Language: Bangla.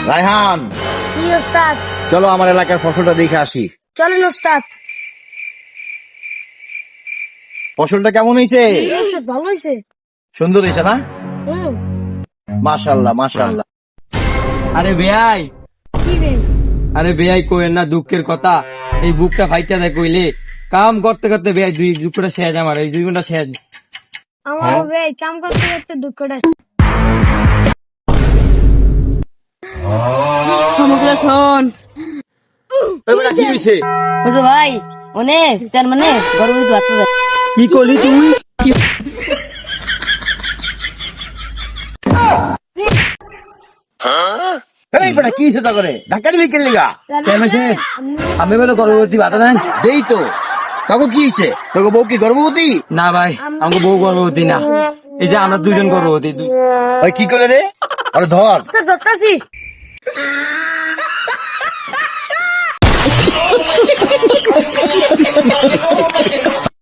রায়হান, কি ওস্তাদ? চলো আমার এলাকার ফসলটা দেখে আসি। চলেন ওস্তাদ। ফসলটা কেমন হয়েছে? ওস্তাদ ভালো হয়েছে। সুন্দর হয়েছে না? হুম। মাশাআল্লাহ মাশাআল্লাহ। আরে বেয়াই, কি রে? আরে বেয়াই কইেন না দুঃখের কথা। এই বুকটা ফাইটা দেয় কইলে কাম করতে করতে বেয়াই দুই দুঃখটা শেষ আমার, এই 2 ঘন্টা শেষ। আমার ভাই কাম করতে করতে দুঃখটা। আমাকে শোন এবার কি হইছে? বুঝো ভাই, অনেক স্যার মানে গর্ভবতী বাচ্চা যায়। কি করলি তুই? এই বেটা কি সেটা করে ধাক্কা দিলি কে লিগা? আমি বলে গর্ভবতী বাতা দেন? দেই তো। কাকু কি হয়েছে? তোকে বউ কি গর্ভবতী? না ভাই, আমাকে বউ গর্ভবতী না, এই যে আমরা 2 জন গর্ভবতী। ওই কি করে রে? আরে ধর। ওস্তাদ ধরতাছি।